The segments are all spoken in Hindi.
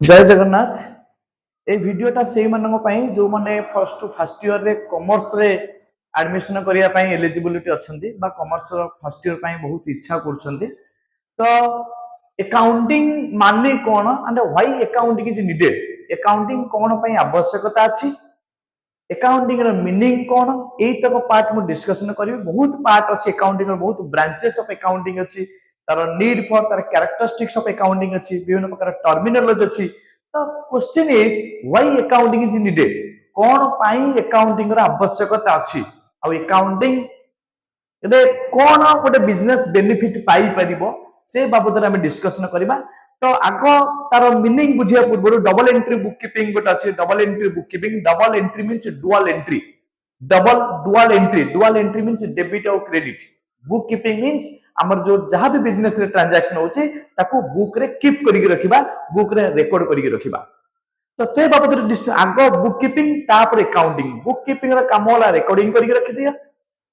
जय जगन्नाथ। ए वीडियोटा से जो मैंने फर्स्ट ईयर रे कॉमर्स रे एडमिशन करिया पई एलिजिबिलिटी अछंती बा कॉमर्स फर्स्ट ईयर पई बहुत इच्छा करछंती। तो अकाउंटिंग माने कोन and why accounting is needed, accounting कोन पई आवश्यकता अछि, अकाउंटिंग रो मीनिंग कोन, एई तक पार्ट मु डिस्कशन करिवे। बहुत पार्ट अछि अकाउंटिंग रो, बहुत ब्रांचेस ऑफ अकाउंटिंग अछि, तार नीड फॉर तार कैरेक्टरिस्टिक्स ऑफ अकाउंटिंग अछि, विभिन्न प्रकार टर्मिनोलॉजी अछि। तो question is why accounting is needed, कोन पई अकाउंटिंग रो आवश्यकता अछि, आ अकाउंटिंग एबे कोन गोटे बिजनेस बेनिफिट पाई परिबो से बाबद हम डिस्कशन करबा। तो आगो तार मीनिंग बुझिया पूर्व डबल एंट्री बुक कीपिंग गोटे अछि। Double entry book keeping, double entry means dual entry, dual entry means debit और क्रेडिट। बुक कीपिंग मींस हमर जो जहां भी बिजनेस रे ट्रांजैक्शन होची ताको बुक रे कीप करिक रखिबा, बुक रे रिकॉर्ड करिक रखिबा। तो से बाबद आगो बुक कीपिंग तापर अकाउंटिंग। बुक कीपिंग रा काम होला रिकॉर्डिंग करिक रखि दिया,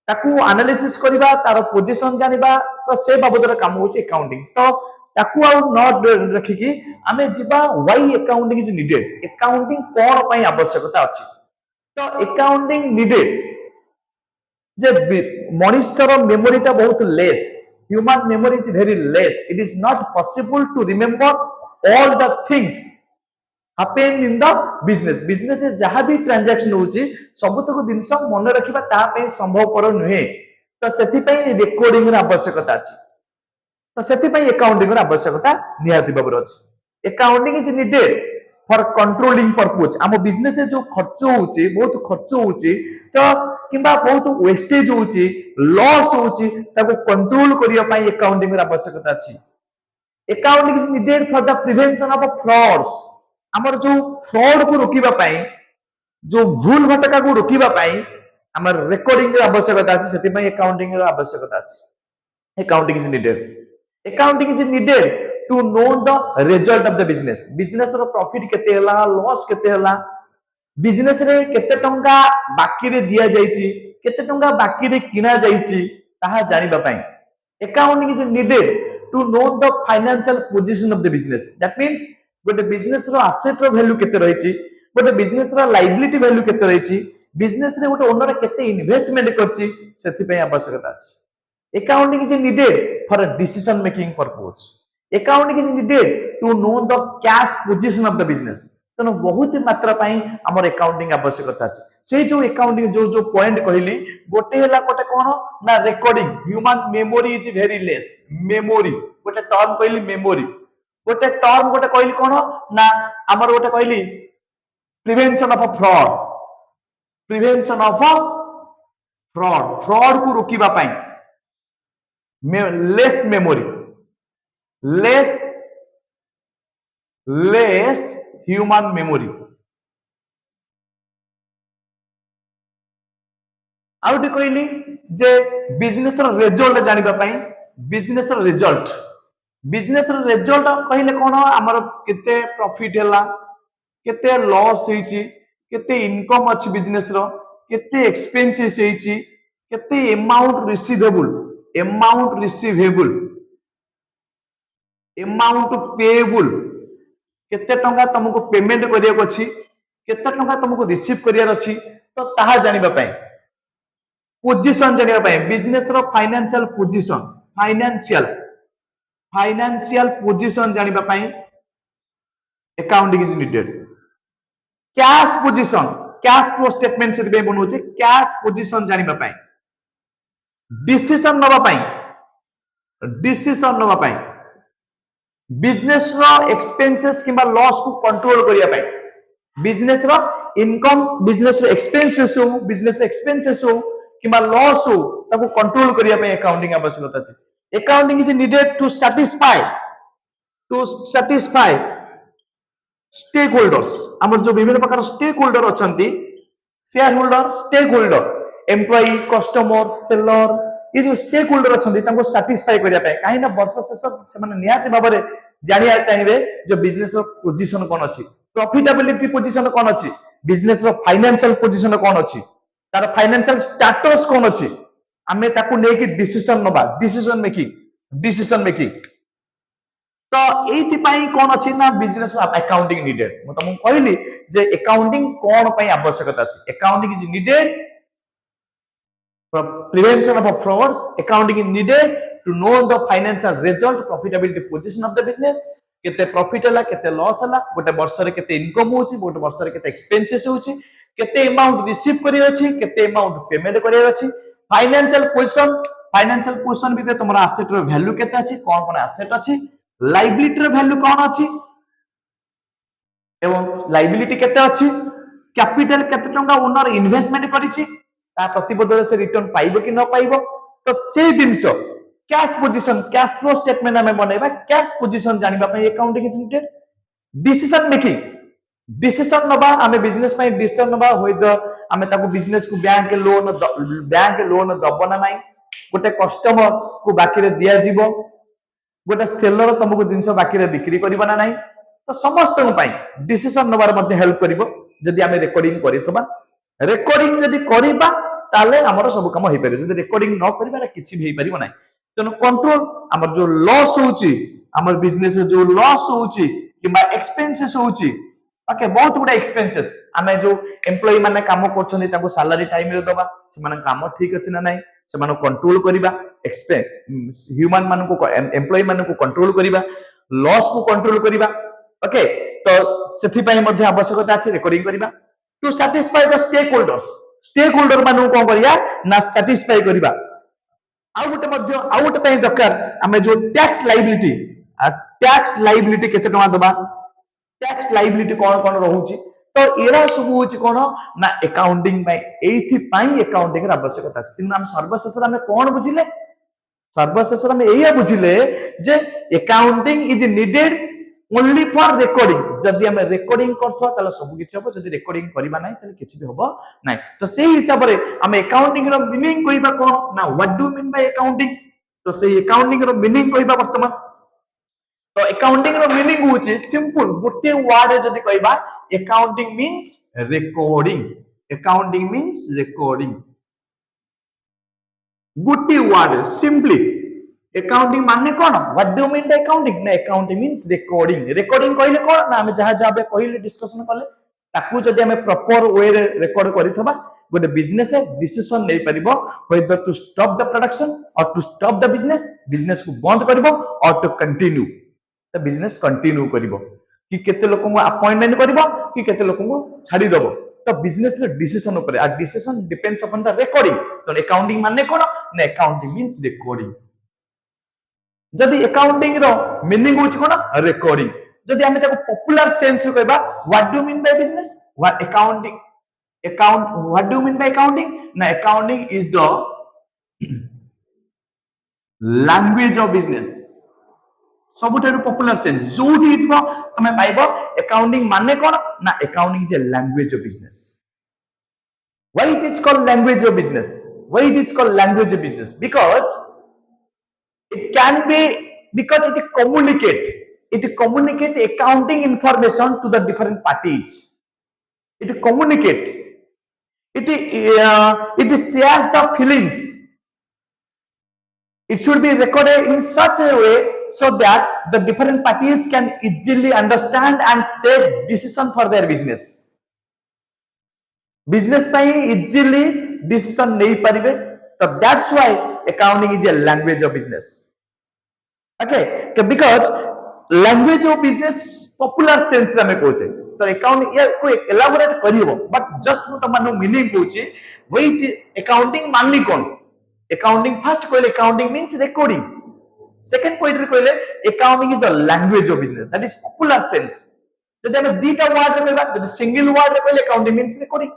ताकू एनालिसिस करिबा, तार पोजीशन जानिबा। तो से बाबद काम होची अकाउंटिंग। तो ताकू आ नॉट रखिकी आमे जिबा why accounting is needed, accounting कोन पई आवश्यकता अछि। तो अकाउंटिंग नीडेड जे मनुष्यर मेमोरी टा बहुत less, human memory is very less, it is not possible to remember all the things happen in the business। Business जहां भी ट्रांजैक्शन होची सबतक जिनस मन रखिबा ता पे संभवपर नुहे। तो सेति पई रिकॉर्डिंग रा आवश्यकता अछि। तो सेति पई अकाउंटिंग रा आवश्यकता निहाती बाबर अछि। Accounting is needed for controlling purpose. हम बिजनेस जो खर्च होची, बहुत खर्च होची, तो किंबा बहुत वेस्टेज होची, लॉस होची, ताको कंट्रोल करिया पई अकाउंटिंग रा आवश्यकता अछि। Accounting is needed for the prevention of frauds. हमर जो फ्रॉड को रोकिबा पई, जो भूल भटका को रोकिबा पई हमर रिकॉर्डिंग रा आवश्यकता अछि। सेति पई अकाउंटिंग रा आवश्यकता अछि। Accounting is needed, accounting is needed to know the result of the business. Business रो प्रॉफिट केते हला, लॉस केते हला, बिजनेस रे केते टंका बाकी रे दिया जाईची, केते टंका बाकी रे किना जाईची, ताहा जानिबा पई accounting is needed to know the financial position of the business. That means गोटे बिजनेस रो एसेट रो वैल्यू केते रहिची, गोटे बिजनेस रो लायबिलिटी वैल्यू केते रहिची, बिजनेस रे गोटे ओनर केते इन्वेस्टमेंट करची, सेति पई आवश्यकता अछि। Accounting is needed for decision making purpose. Accounting is needed to know the cash position of the business. तेणु बहुत मात्रा पाई हमर अकाउंटिंग आवश्यकता अछि। से जो अकाउंटिंग जो पॉइंट कहली, गोटे हला गोटे कोन ना recording. Human memory is very less, memory गोटे टर्म कहली मेमोरी, गोटे टर्म गोटे कहली कोन ना हमर गोटे कहली prevention of fraud, prevention of fraud, fraud को रोकिबा पाई less memory, less less human memory. आउटे कहली जे बिजनेस रो रिजल्ट जानिबा पाई, बिजनेस रो रिजल्ट, बिजनेस रो रिजल्ट कहले कोन हमर केते प्रॉफिट हला, केते लॉस होईची, केते इनकम अछि बिजनेस रो, केते एक्सपेंसेस होईची, केते amount receivable, amount receivable, amount payable, केते टंका तुमको पेमेंट करिया अछि, केते टंका तुमको रिसीव करिया अछि। तो ताहा जानिबा पाई पोजीशन जानिबा पाई, बिजनेस रो financial position, financial financial position जानिबा पाई accounting is needed. Cash position, cash flow statement से बे बनोचे, कैश पोजीशन जानिबा पाई, डिसीजन नबा पाई, डिसीजन नबा पाई, बिजनेस रो एक्सपेंसेस किबा लॉस को कंट्रोल करिया पाई, बिजनेस रो इनकम, बिजनेस रो एक्सपेंसेस हो, बिजनेस एक्सपेंसेस हो किबा लॉस हो, ताको कंट्रोल करिया पाई अकाउंटिंग आवश्यकता अछि। Accounting is needed to satisfy stakeholders. हमर जो विभिन्न प्रकार स्टेक होल्डर अछंती, shareholder, stakeholder, employee, customer, seller, ये जो स्टेक होल्डर अछंती ताको सैटिस्फाई करिया पाई। काहे ना वर्ष शेष से माने नियाति बाबरे जानिया चाहिबे जे बिजनेस रो पोजीशन कोन अछि, प्रॉफिटेबिलिटी पोजीशन कोन अछि, बिजनेस रो फाइनेंशियल पोजीशन कोन अछि, तार फाइनेंशियल स्टेटस कोन अछि, हमें ताको नै कि डिसीजन नबा, डिसीजन मेकिंग, डिसीजन मेकिंग। तो एइथिपाई कोन अछि ना बिजनेस अकाउंटिंग नीडेड म तुमको कहली जे अकाउंटिंग कोन पई आवश्यकता अछि accounting is needed for prevention of frauds. Accounting is needed to know the financial result, profitability position of the business. केते प्रॉफिट हला केते लॉस हला गोटे वर्ष रे केते इनकम होची गोटे वर्ष रे केते एक्सपेंसेस होची केते अमाउंट रिसीव करी अछि केते अमाउंट पेमेंट करी अछि फाइनेंशियल पोजीशन भी तुमरा एसेट रो वैल्यू केते अछि कोन कोन एसेट अछि लायबिलिटी रो वैल्यू कोन अछि एवं लायबिलिटी केते अछि कैपिटल केते टंका ओनर इन्वेस्टमेंट करिछि ता प्रतिबद्धता से रिटर्न पाइबो कि न पाइबो तो से दिनस cash position cash flow statement हमें बनेबा कैश पोजीशन जानिबा पई accounting is needed decision making decision नबा हमें बिजनेस पई डिसीजन नबा होय द हमें ताको बिजनेस को बैंक लोन दबो ना नाही गोटे कस्टमर को बाकी रे दिया जीवो गोटे सेलर तुमको जिंस बाकी रे बिक्री करबा ना नाही तो समस्त पई डिसीजन नबार मध्ये हेल्प करिवो जदि हमें रेकॉर्डिंग करितबा रेकॉर्डिंग जदि करिबा ताले हमर सब काम होई पारे जदि रेकॉर्डिंग न करिबा किछि भी होई पारिबो नाही तेनो कंट्रोल हमर जो लॉस होउची हमर बिजनेस जो लॉस होउची किबा एक्सपेंसेस होउची ओके बहुत गुडा एक्सपेंसेस आमे जो एम्प्लॉय माने काम करछनी ताको सैलरी टाइम रे दबा से माने काम ठीक अछि ना नाही से माने कंट्रोल करिबा ह्यूमन मान को एम्प्लॉय मान को कंट्रोल करिबा लॉस को कंट्रोल करिबा ओके तो सेथि पई मध्ये आवश्यकता अछि रेकॉर्डिंग करिबा to satisfy the stakeholder मानु कोन करिया ना सैटिस्फाई करिबा आउ गोटे पई दरकार हमें जो टैक्स लायबिलिटी केते टका दबा टैक्स लायबिलिटी कोन कोन रहउची तो एरा सब होची कोन ना अकाउंटिंग पई एथि पई अकाउंटिंग र आवश्यकता अछि तिन हम सर्वशेष हमें कोन बुझिले सर्वशेष हमें एया बुझिले जे accounting is needed only for recording जदि हमें रेकॉर्डिंग करथवा तले सब किछि हबो जदि रेकॉर्डिंग करबा नाही तले किछि भी हबो नाही तो सेही हिसाब रे हमें अकाउंटिंग रो मीनिंग कहिबा कोन ना what do mean by accounting तो सेही अकाउंटिंग रो मीनिंग कहिबा वर्तमान तो अकाउंटिंग रो मीनिंग होची सिंपल गोटे वर्ड जदि कहिबा accounting means recording accounting means recording गोटे वर्ड सिंपली अकाउंटिंग माने कोन what do mean by accounting ना अकाउंटिंग मींस रेकॉर्डिंग रेकॉर्डिंग कहले कोन ना हम जहा जहा कहले डिस्कशन करले ताकू जदि हमें प्रॉपर वे रे रेकॉर्ड करिथबा गोटे बिजनेस डिसीजन नै परिबो whether to stop the production और टू स्टॉप द बिजनेस को बंद करबो और to continue the business continue करबो कि केते लोक को अपॉइंटमेंट करबो कि केते लोक को छाडी दबो तो बिजनेस रे डिसीजन ऊपर आ decision depends upon the recording तो अकाउंटिंग माने कोन ना अकाउंटिंग मींस रेकॉर्डिंग जदि अकाउंटिंग रो मीनिंग होची कोन रेकॉर्डिंग जदि हमें ताको पॉपुलर सेंस रे कहबा what do mean by business what do mean by accounting ना accounting is the language of business सबुठारु पॉपुलर सेंस जोठी इजबो तमे पाइबो अकाउंटिंग माने कोन ना accounting is a language of business why it is called language of business why it is called language of business because it can be because it communicate accounting information to the different parties it communicate it shares the feelings it should be recorded in such a way so that the different parties can easily understand and take decision for their business by easily decision nei paribe so that's why accounting is a language of business okay because language of business popular sense ame koche तो अकाउंटिंग ये को एलाबोरेट करियो बट जस्ट मु तमनु मीनिंग कोची वेट अकाउंटिंग मानली कोन अकाउंटिंग फर्स्ट कहले accounting means recording second point रे कहले accounting is the language of business that is popular sense जदि हम दीटा वर्ड रे कहबा जदि सिंगल वर्ड रे कहले अकाउंटिंग मींस रेकॉर्डिंग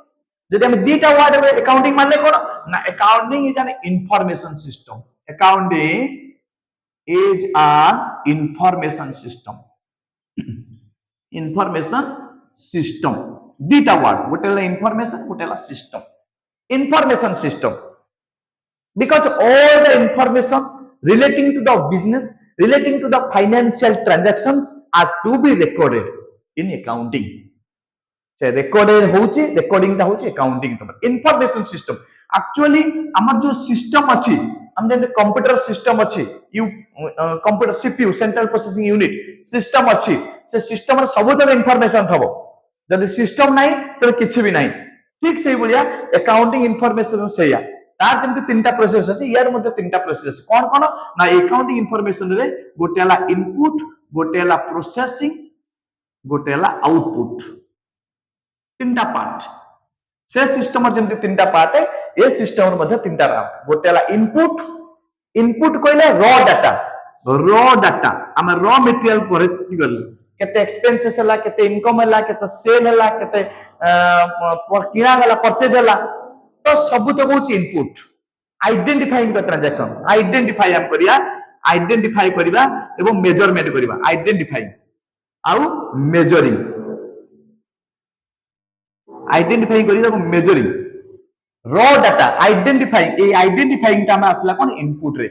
जदि हम दीटा वर्ड रे अकाउंटिंग माने कोन ना accounting is an information system accounting is an information system data word what is information what is system because all the information relating to the business relating to the financial transactions are to be recorded in accounting so recorded hochi recording ta hochi accounting information system actually amar jo system achi हम जन कंप्यूटर सिस्टम अच्छी you computer CPU central processing unit system अच्छी से सिस्टम सब तक इनफॉरमेशन थबो जदि सिस्टम नाही तो किछि भी नाही ठीक से भलिया अकाउंटिंग इनफॉरमेशन सेया तार जेमति तीनटा प्रोसेस अछि यार मध्ये तीनटा प्रोसेस अछि कोन कोन ना अकाउंटिंग इनफॉरमेशन रे गोटेला इनपुट गोटेला प्रोसेसिंग गोटेला आउटपुट तीनटा पार्ट से सिस्टम जेमति तीनटा पार्ट है ए सिस्टम मध्ये तीनटा गोटेला इनपुट इनपुट कहले रॉ डाटा हम रॉ मटेरियल पर करले केते एक्सपेंसेस हला केते इनकम हला केते सेल हला केते किना गला परचेज हला तो सब तो कहूची input identifying the transaction identify हम करिया आइडेंटिफाई करिबा एवं मेजरमेंट करिबा आइडेंटिफाई आउ मेजरिंग आइडेंटिफाई करिबा एवं measuring raw data identify A identifying ता में असला कोन इनपुट रे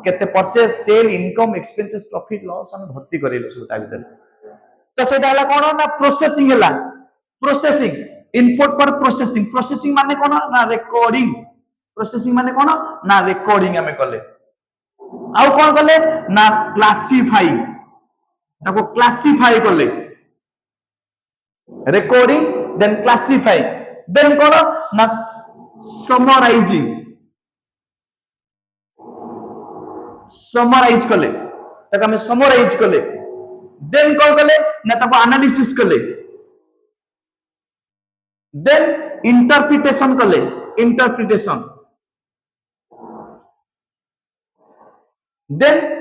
केते purchase sale income expenses profit loss हम भर्ती करेलो सबटा भीतर तो सेटा हला कोन ना प्रोसेसिंग हला प्रोसेसिंग इनपुट पर प्रोसेसिंग प्रोसेसिंग माने कोन ना रिकॉर्डिंग प्रोसेसिंग माने कोन ना रिकॉर्डिंग हमें करले आउ कोन करले ना क्लासिफाई ताको क्लासिफाई करले रिकॉर्डिंग देन क्लासिफाई देन कोन ना समराइजिंग समराइज कले ताको हमें समराइज कले देन कोन कले ना ताको एनालिसिस कले देन इंटरप्रिटेशन कले interpretation then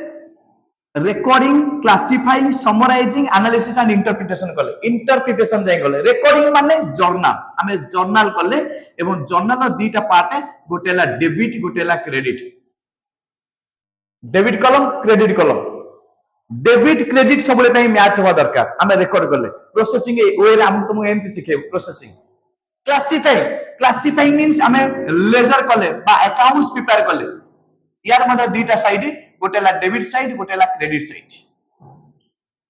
recording classifying summarizing analysis and interpretation कले इंटरप्रिटेशन जाय गले recording माने जर्नल हमें जर्नल कले एवं जर्नल दीटा पार्ट है गोटेला डेबिट गोटेला credit debit column credit column debit credit सबले ताई मैच होवा दरकार हमें रिकॉर्ड करले प्रोसेसिंग ओए रे हम तुम एंती सिखे प्रोसेसिंग क्लासिफाइंग मींस हमें लेजर कले बा अकाउंट्स प्रिपेयर कले यार मतलब दीटा साइड गोटेला डेबिट साइड गोटेला क्रेडिट साइड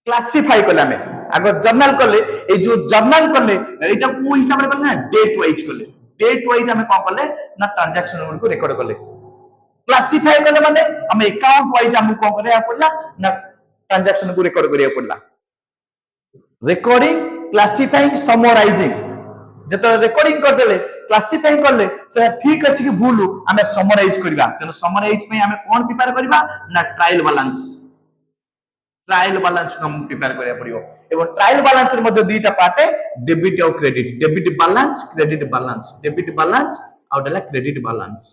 क्लासिफाई कले हमें आगो जर्नल कले ए जो जर्नल कले एटा को हिसाब रे कले ना डेट वाइज हमें कोन कले ना ट्रांजैक्शन को रिकॉर्ड कले क्लासिफाई कले माने हमें अकाउंट वाइज हम कोन करे पड़ला ना ट्रांजैक्शन को रिकॉर्ड करिया पड़ला रिकॉर्डिंग क्लासिफाइंग समराइजिंग जत रिकॉर्डिंग कर देले क्लासिफाइंग करले से ठीक अछि कि भूल हमें समराइज करबा तनो समराइज पे हमें कोन प्रिपेयर करबा ना ट्रायल बैलेंस हम प्रिपेयर करिया पड़ियो एवं ट्रायल बैलेंस रे मध्ये दुईटा पार्ट है डेबिट और credit debit balance debit balance और डेला क्रेडिट बैलेंस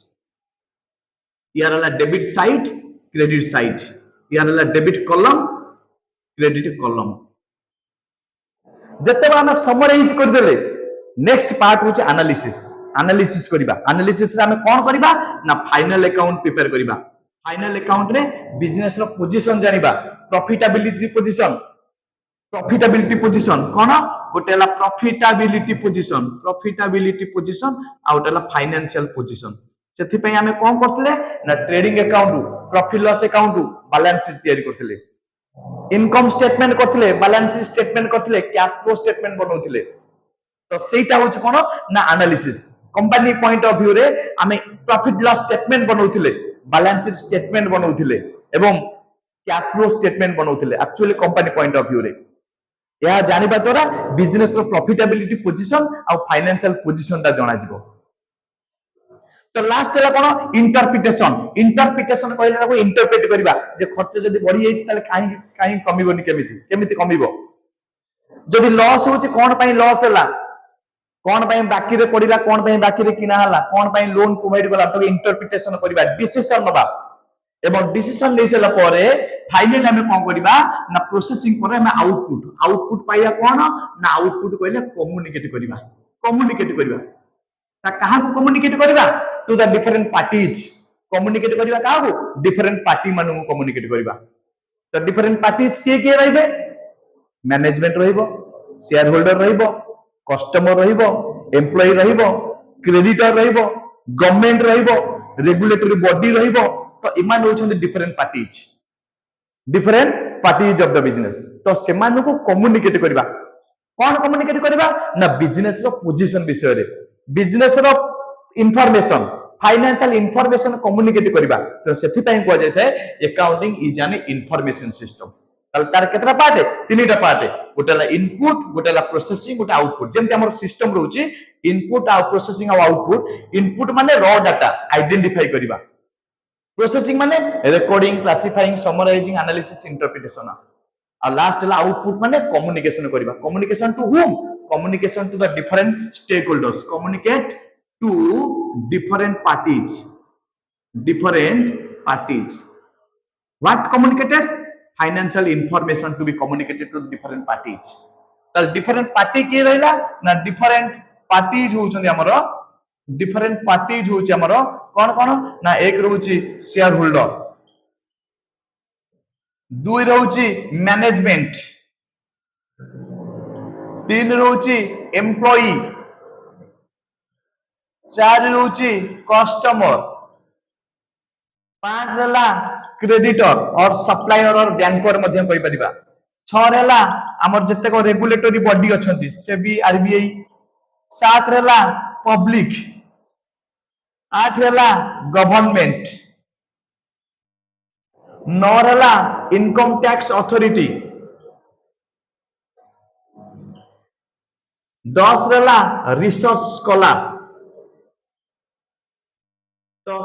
यार वाला डेबिट साइड क्रेडिट साइड यार वाला डेबिट कॉलम क्रेडिट कॉलम जते हम समराइज कर देले नेक्स्ट पार्ट होचे एनालिसिस करिबा एनालिसिस रे हम कोन करिबा ना फाइनल अकाउंट प्रिपेयर करिबा फाइनल अकाउंट रे बिजनेस रो पोजीशन जानिबा प्रॉफिटेबिलिटी पोजीशन कोन गोटेला प्रॉफिटेबिलिटी पोजीशन आ गोटेला फाइनेंशियल पोजीशन सेथि पई हमें कोन करथले ना trading account profit loss account balance sheet तैयारी करथले इनकम स्टेटमेंट करथले बैलेंस शीट स्टेटमेंट करथले कैश फ्लो स्टेटमेंट बनौथले तो सेटा होछ कोन ना analysis company point of view रे हमें प्रॉफिट लॉस स्टेटमेंट बनौथिले बैलेंस शीट स्टेटमेंट बनौथिले एवं कैश फ्लो स्टेटमेंट बनौथिले actually company point of view रे या जानिबा तोरा बिजनेस रो प्रॉफिटेबिलिटी पोजीशन आ फाइनेंशियल पोजीशन ता जणा जिवो तो लास्ट हला कोन इंटरप्रिटेशन कहले ताको इंटरप्रेट करबा जे खर्च जदी बढ़ी जाई ताले काई कमिबोनी केमिति कमिबो जदी लॉस होची कोन पई लॉस हला कोन पई बाकी रे पडिला कोन पई बाकी रे किना हला कोन पई लोन प्रोवाइड करला तो इंटरप्रिटेशन करबा डिसीजन नबा एवं डिसीजन लेसेला परे फाइनल हमें कोन करबा ना प्रोसेसिंग परे हमें आउटपुट पाइया कोन ना आउटपुट कहले कम्युनिकेट करबा ता कहा को कम्युनिकेट करबा to the different parties communicate करबा कहा को डिफरेंट पार्टी मानु को कम्युनिकेट करबा तो डिफरेंट पार्टीज के रहबे मैनेजमेंट रहिबो शेयर होल्डर रहिबो कस्टमर रहिबो एम्प्लॉय रहिबो क्रेडिटर रहिबो गवर्नमेंट रहिबो रेगुलेटरी बॉडी रहिबो तो इमान होछन different parties of the business तो सेमान को कम्युनिकेट करबा कोन कम्युनिकेट करबा ना बिजनेस रो पोजीशन विषय रे बिजनेस रो इंफॉर्मेशन फाइनेंशियल इंफॉर्मेशन कम्युनिकेट करबा तो सेथि पई को जाय थाए accounting is an information system ताल तार केतरा पार्ट है तीनटा पार्ट है गोटेला इनपुट गोटेला प्रोसेसिंग गोटे आउटपुट जेमते हमर सिस्टम रहउची इनपुट आ प्रोसेसिंग आ आउटपुट इनपुट माने रॉ डाटा आइडेंटिफाई करबा प्रोसेसिंग माने recording classifying summarising analysis interpretation आ लास्ट ला आउटपुट माने कम्युनिकेशन करबा communication to whom communication to the different stakeholders communicate to different parties what communicated financial information to be communicated to the different parties तो different party के रहला ना different parties होउछन हमरो different parties होउछ हमरो कोन कोन ना एक रहउची शेयर होल्डर दुई रहउची मैनेजमेंट तीन रहउची एम्प्लॉई चार रहउची कस्टमर पांच हला क्रेडिटर और सप्लायर और बैंकर मध्य कहि परिबा छ रहला हमर जत्ते को रेगुलेटरी बॉडी अछंती सेबी आरबीआई सात रहला पब्लिक आठ रहला गवर्नमेंट नौ रहला इनकम टैक्स अथॉरिटी 10 रहला research scholar so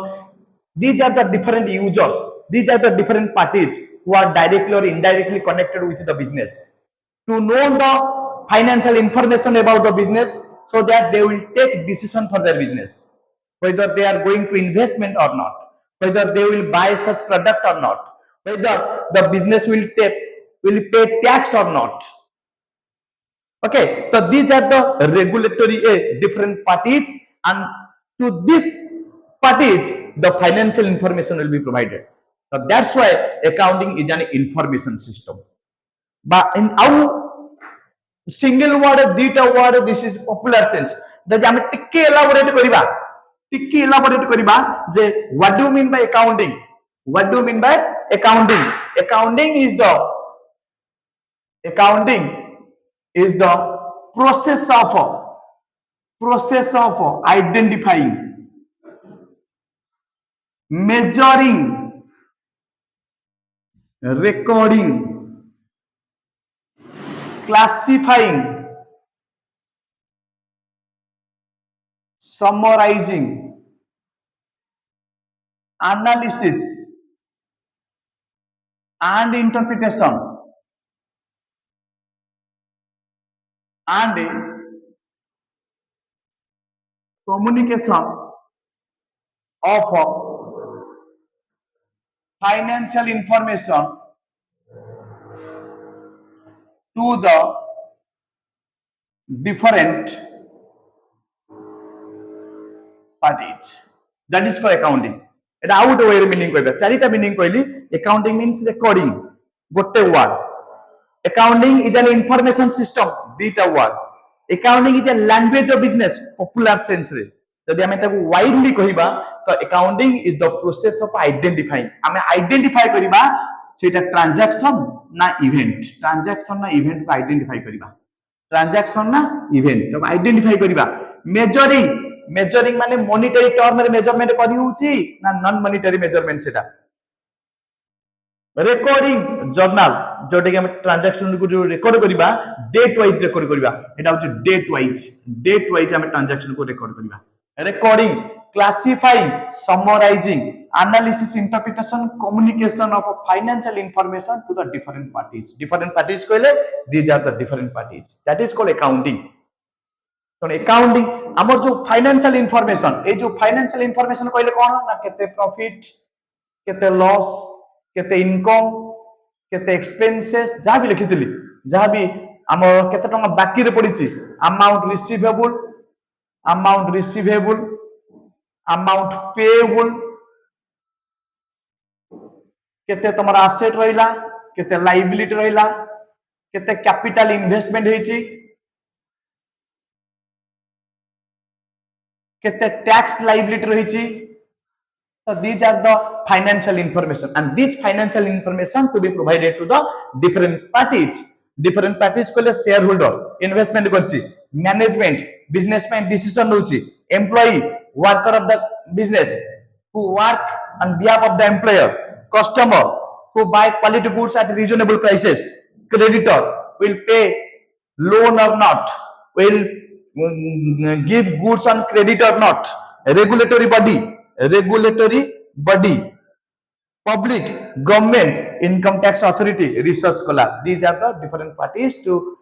these are the different users these are the different parties who are directly or indirectly connected with the business to know the financial information about the business so that they will take decision for their business whether they are going to investment or not whether they will buy such product or not whether the business will pay tax or not okay so these are the regulatory different parties and to this parties the financial information will be provided so that's why accounting is an information system but in our single word dita word this is popular sense जदि हम टिके elaborate करिबा जे what do you mean by accounting what do you mean by accounting is the process of identifying measuring recording classifying summarizing analysis and interpretation and communication of financial information to the different parties that is called accounting এটা আউট ওয়ে মিনিং কইবা চারিটা মিনিং কইলি accounting means recording গোটে word accounting is an information system দুইটা word accounting is a language of business popular sense रे যদি আমি তাকে ওয়াইডলি কহিবা তো accounting is the process of identifying আমি আইডেন্টিফাই করিবা সেটা ট্রানজাকশন না ইভেন্ট ট্রানজাকশন না ইভেন্ট को আইডেন্টিফাই করিবা ट्रांजैक्शन ना इवेंट तो आइडेंटिफाई करिबा मेजरिंग माने मॉनिटरी टर्म रे मेजरमेंट करी होउची ना नॉन मॉनिटरी मेजरमेंट सेटा रेकॉर्डिंग जर्नल जोटे के हम ट्रांजैक्शन को रिकॉर्ड करिबा डेट वाइज रिकॉर्ड करिबा एटा होची डेट वाइज हम ट्रांजैक्शन को रिकॉर्ड करिबा recording classifying summarizing analysis interpretation communication of financial information to the different parties कहले these are the different parties that is called accounting तो accounting हमर जो फाइनेंशियल इंफॉर्मेशन ए जो फाइनेंशियल इंफॉर्मेशन कहले कोन ना केते प्रॉफिट केते लॉस केते इनकम केते एक्सपेंसेस जा भी लिखितली जा भी हमर केते टका बाकी रे पडिची अमाउंट receivable amount payable केते तमरा asset रहिला केते liability रहिला केते capital investment हेची केते tax liability रहिची so these are the financial information and this financial information to be provided to the different parties कहले shareholder investment करची management businessman decision होची employee worker of the business who work on behalf of the employer, customer who buy quality goods at reasonable prices, creditor will pay loan or not, will give goods on credit or not, regulatory body, public, government, income tax authority, research scholar. These are the different parties to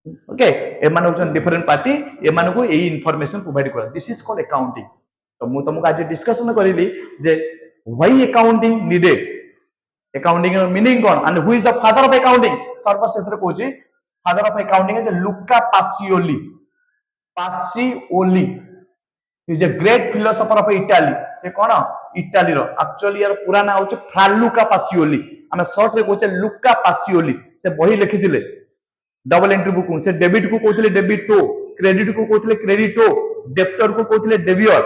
okay एमान होचन डिफरेंट पार्टी एमान को एई इंफॉर्मेशन प्रोवाइड कर दिस इज कॉल्ड अकाउंटिंग तो मु तुमको आज डिस्कशन करली जे why accounting needed accounting meaning कोन and who is the father of accounting सर्वशेष रे कहूची father of accounting is Luca Pacioli is a great philosopher of Italy से कोन इटाली रो एक्चुअली यार पूरा ना होचे फ्रालुका पासिओली हम शॉर्ट रे कहूचे लुका पासिओली से बही लिखिथिले डबल एंट्री बुक से डेबिट को कहते डेबिटो क्रेडिट को कहते क्रेडिटो डेप्टर को कहते डेबियर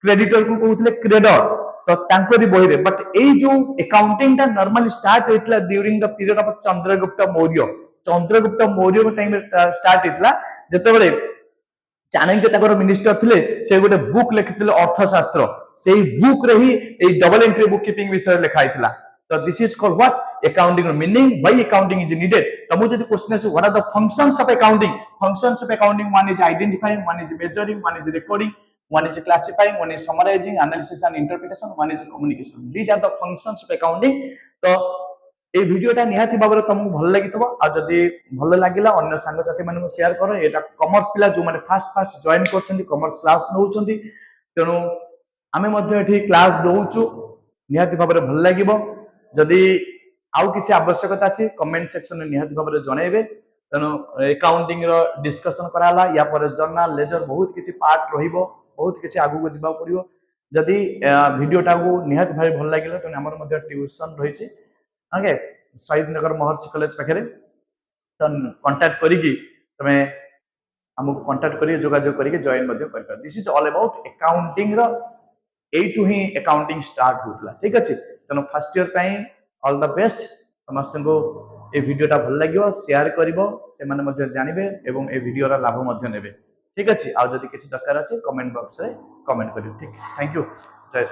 क्रेडिटर को कहते क्रेडर तो तांकरी बही रे बट ए जो अकाउंटिंग ता नॉर्मली स्टार्ट हेतला during the period of Chandragupta Maurya time start हेतला जते बेले चाणक्य ताकर मिनिस्टर थिले से गोटे बुक लिखिथिले अर्थशास्त्र सेही बुक रे ही ए डबल एंट्री बुक कीपिंग विषय लिखा हेतला so this is called what accounting meaning why accounting is needed तमु जदि question is what are the functions of accounting one is identifying one is measuring one is recording one is classifying one is summarizing analysis and interpretation one is communication these are the functions of accounting तो ए वीडियोटा निहाती भाबरे तुमको भल लागितबो आ जदि भल लागिला अन्य संग साथी मानन शेयर करो एटा कॉमर्स पिला जो माने फास्ट जॉइन करछन्ती कॉमर्स क्लास नउछन्ती तेनु आमे मध्ये एठी क्लास दउछु निहाती भाबरे भल लागिबो जदि आउ किछि आवश्यकता अछि कमेंट सेक्शन में निहाती भाबरे जणाइबे तेनु अकाउंटिंग रो डिस्कशन कराला या पर जर्नल लेजर बहुत किछि पार्ट रहिबो बहुत किछि आगु को जिबा पड़िबो जदि वीडियोटा को निहाती भाबरे भल लागिला तेनु हमर मध्ये ट्यूशन रहिछि ओके शहीद नगर महर्षि कॉलेज पाखे तो कांटेक्ट करिकी तमे हमको कांटेक्ट करी जोगाजोग करिके जॉइन मध्ये कर this is all about accounting रो एटू ही अकाउंटिंग स्टार्ट होतला ठीक अछि तनो फर्स्ट ईयर पई ऑल द बेस्ट समस्त को ए वीडियोटा भल लागियो शेयर करिवो से माने मध्ये जानिबे एवं ए वीडियो रा लाभ मध्ये नेबे ठीक अछि आ जदि किछि दरकार अछि कमेंट बॉक्स रे कमेंट करियो ठीक थैंक यू